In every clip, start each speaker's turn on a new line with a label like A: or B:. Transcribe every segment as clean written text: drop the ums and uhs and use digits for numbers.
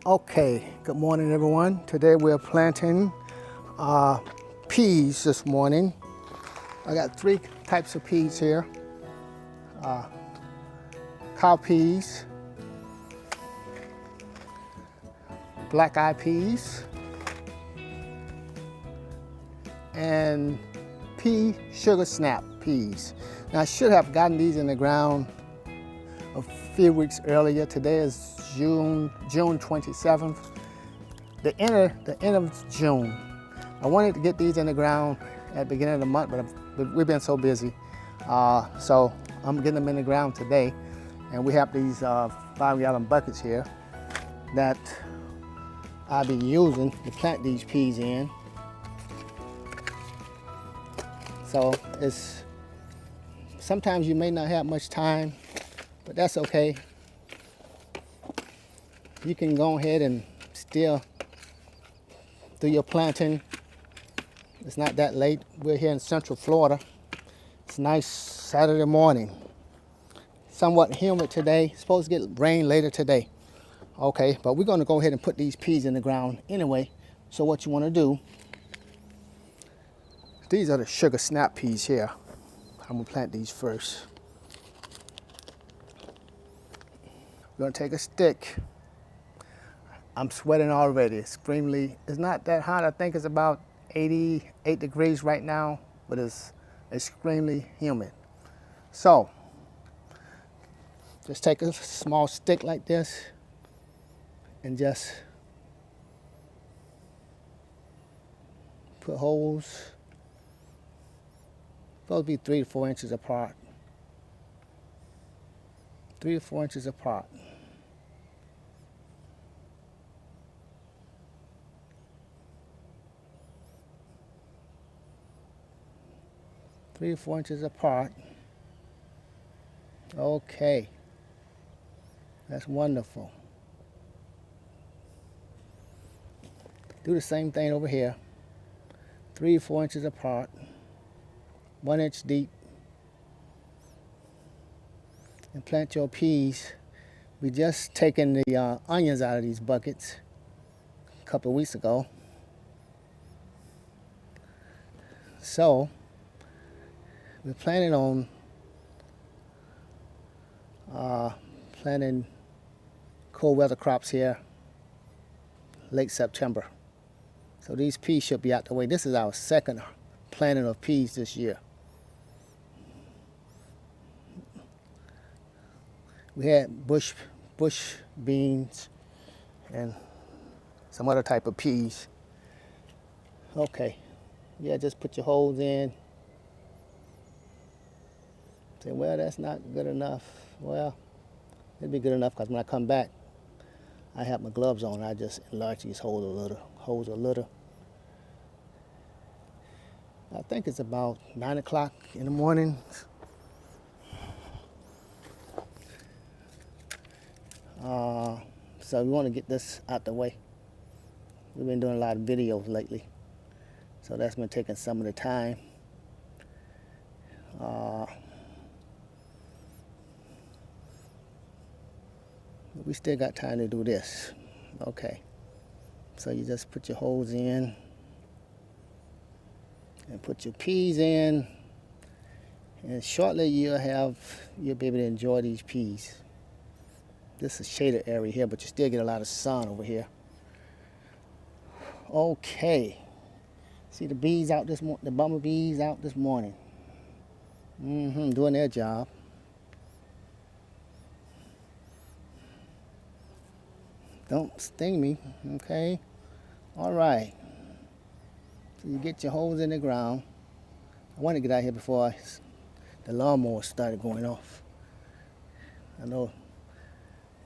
A: Okay, good morning everyone. Today we're planting peas this morning. I got three types of peas here. Cowpeas, black-eyed peas, and pea sugar snap peas. Now I should have gotten these in the ground a few weeks earlier. Today is June 27th, the end of June. I wanted to get these in the ground at the beginning of the month, but we've been so busy. So I'm getting them in the ground today. And we have these 5-gallon buckets here that I'll be using to plant these peas in. So sometimes you may not have much time, but that's okay. You can go ahead and still do your planting. It's not that late. We're here in Central Florida. It's a nice Saturday morning. Somewhat humid today. Supposed to get rain later today. Okay, but we're going to go ahead and put these peas in the ground anyway. So what you want to do, these are the sugar snap peas here. I'm going to plant these first. We're going to take a stick. I'm sweating already. It's not that hot. I think it's about 88 degrees right now, but it's extremely humid. So just take a small stick like this and just put holes. Supposed to be 3 to 4 inches apart. 3 to 4 inches apart. 3 to 4 inches apart. Okay, that's wonderful. Do the same thing over here. 3 to 4 inches apart, 1 inch deep. And plant your peas. We just taken the onions out of these buckets a couple of weeks ago. So we're planning on planting cold weather crops here late September. So these peas should be out the way. This is our second planting of peas this year. We had bush beans and some other type of peas. Okay, yeah, just put your holes in. Say, well, that's not good enough. Well, it'll be good enough because when I come back, I have my gloves on. I just enlarge these holes a little. I think it's about 9 o'clock in the morning. So we want to get this out the way. We've been doing a lot of videos lately, so that's been taking some of the time. We still got time to do this. Okay, so you just put your holes in and put your peas in, and shortly you'll be able to enjoy these peas. This is a shaded area here, but you still get a lot of sun over here. Okay, see the bees out this morning, the bumblebees out this morning. Doing their job. Don't sting me, okay? All right. So you get your holes in the ground. I want to get out here before the lawnmower started going off. I know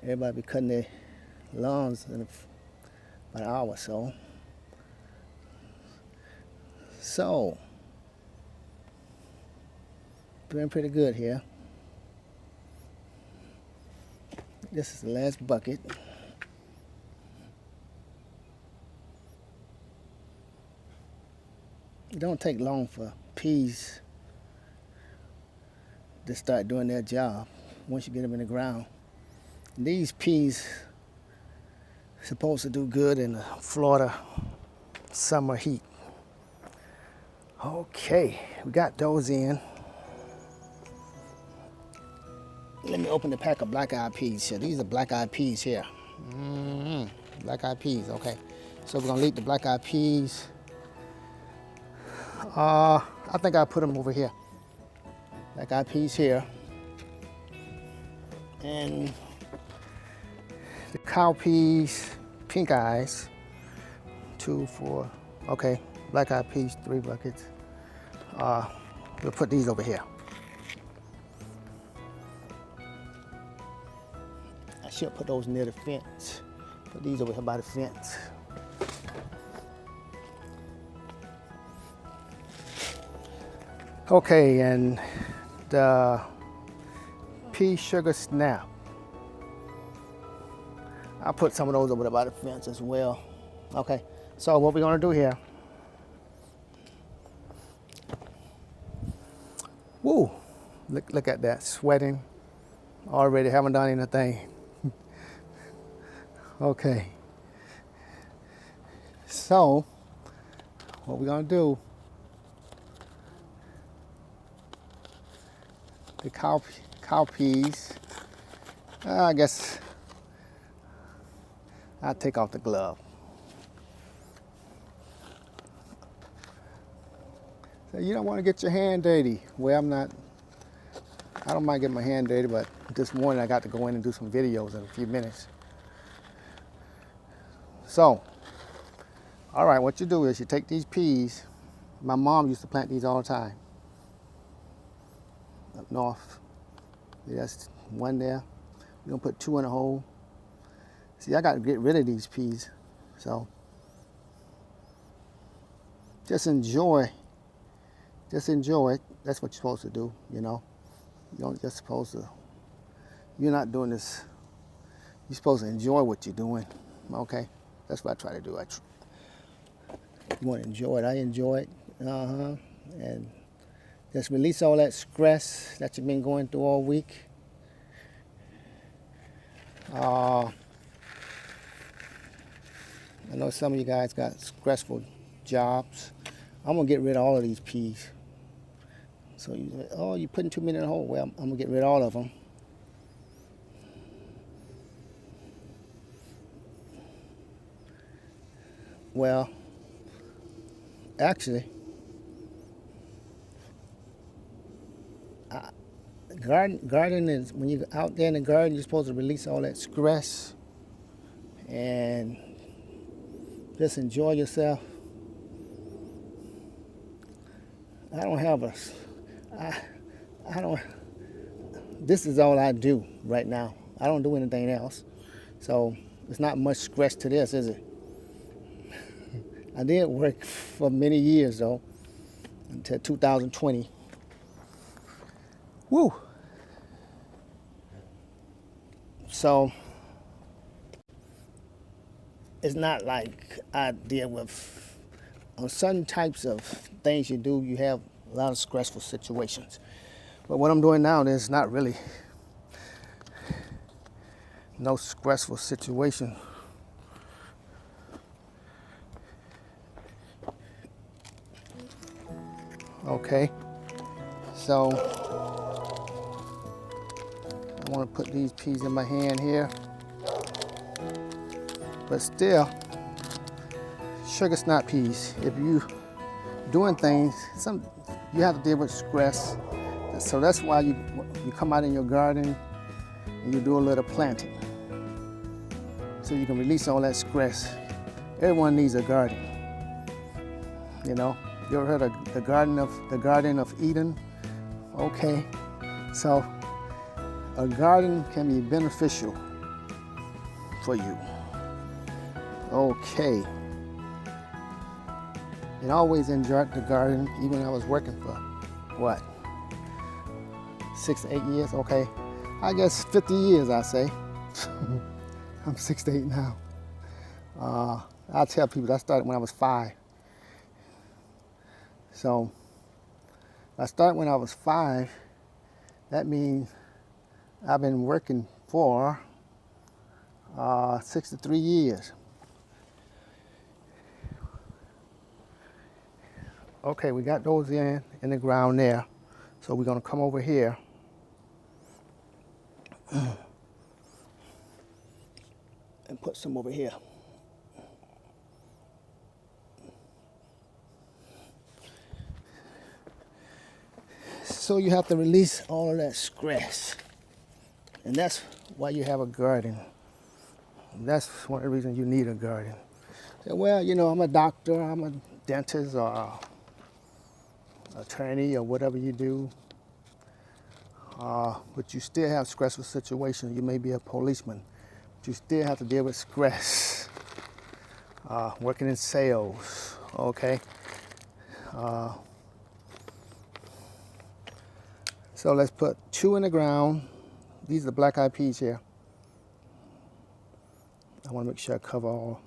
A: everybody be cutting their lawns in about an hour or so. So, doing pretty good here. This is the last bucket. It don't take long for peas to start doing their job once you get them in the ground. These peas Supposed to do good in the Florida summer heat. Okay, we got those in. Let me open the pack of black-eyed peas here. These are black-eyed peas here. Black-eyed peas, okay. So we're gonna leave the black-eyed peas. I think I'll put them over here. Black-eyed peas here. And the cowpeas, pink eyes, 2, 4, okay. Black-eyed peas, 3 buckets. We'll put these over here. I should put those near the fence. Put these over here by the fence. Okay, and the pea sugar snap. I'll put some of those over there by the fence as well. Okay, so what we're gonna do here. Woo, look at that, sweating. Already haven't done anything. Okay. So, what we're gonna do, the cowpeas, I guess I'll take off the glove. So you don't want to get your hand dirty. Well, I don't mind getting my hand dirty, but this morning I got to go in and do some videos in a few minutes. So, all right, what you do is you take these peas. My mom used to plant these all the time. Up north. That's one there. We're gonna put 2 in a hole. See, I got to get rid of these peas. So, just enjoy. Just enjoy it. That's what you're supposed to do, you know. You don't just supposed to, you're not doing this. You're supposed to enjoy what you're doing, okay? That's what I try to do. You want to enjoy it. I enjoy it. And just release all that stress that you've been going through all week. I know some of you guys got stressful jobs. I'm going to get rid of all of these peas. So you're putting too many in a hole. Well, I'm going to get rid of all of them. Well, actually, gardening is, when you're out there in the garden, you're supposed to release all that stress and just enjoy yourself. This is all I do right now. I don't do anything else. So it's not much stress to this, is it? I did work for many years though, until 2020. Woo! So it's not like I deal with, on certain types of things you do, you have a lot of stressful situations. But what I'm doing now, there's not really no stressful situation. Okay, so I want to put these peas in my hand here, but still, sugar snap peas. If you doing things, you have to deal with stress. So that's why you come out in your garden and you do a little planting, so you can release all that stress. Everyone needs a garden, you know. You ever heard of the Garden of Eden? Okay, so a garden can be beneficial for you. Okay, and I always enjoyed the garden, even when I was working for what, 6 to 8 years. Okay, I guess 50 years, I say. I'm 68 now. I tell people I started when I was 5. So I started when I was 5. That means I've been working for 63 years. Okay, we got those in the ground there. So we're gonna come over here. And put some over here. So you have to release all of that stress. And that's why you have a garden. That's one of the reasons you need a garden. Say, well, you know, I'm a doctor, I'm a dentist, or attorney, or whatever you do. But you still have stressful situations. You may be a policeman, but you still have to deal with stress. Working in sales, okay? So let's put 2 in the ground. These are the black-eyed peas here. I want to make sure I cover all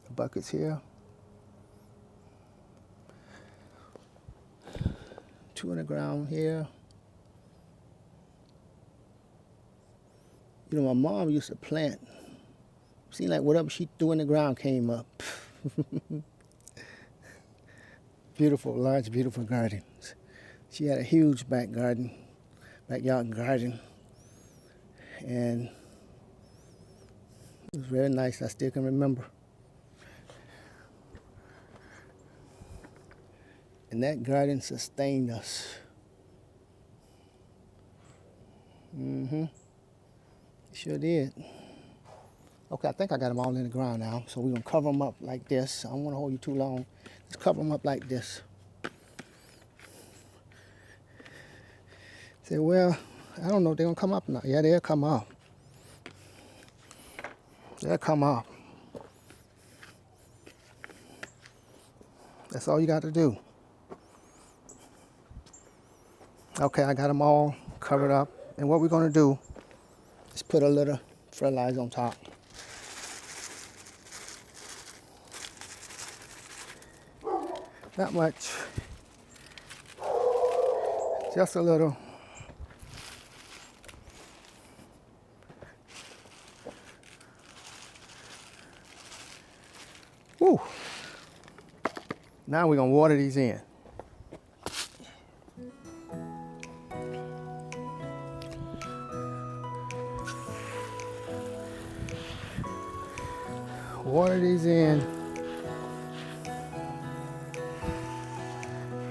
A: the buckets here. 2 in the ground here. You know, my mom used to plant. Seemed like whatever she threw in the ground came up. Beautiful, large, beautiful gardens. She had a huge backyard garden. And it was very nice. I still can remember. And that garden sustained us. It sure did. Okay, I think I got them all in the ground now. So we're gonna cover them up like this. I don't wanna hold you too long. Let's cover them up like this. Say, well, I don't know if they're gonna come up or not. Yeah, they'll come up. They'll come up. That's all you got to do. Okay, I got them all covered up. And what we're gonna do is put a little fertilizer on top. Not much, just a little. Woo. Now we're gonna water these in. Water these in.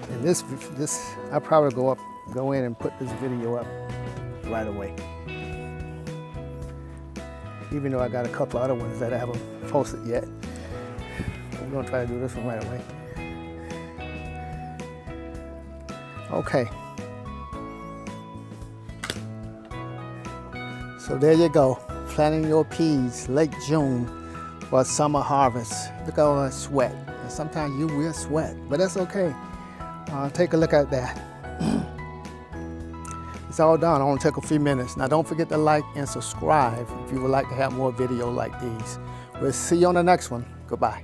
A: And this I probably go in and put this video up right away. Even though I got a couple other ones that I haven't posted yet. We're gonna try to do this one right away. Okay. So there you go. Planting your peas late June for summer harvest. Look at all that sweat. And sometimes you will sweat, but that's okay. Take a look at that. It's all done. It only took a few minutes. Now don't forget to like and subscribe if you would like to have more videos like these. We'll see you on the next one. Goodbye.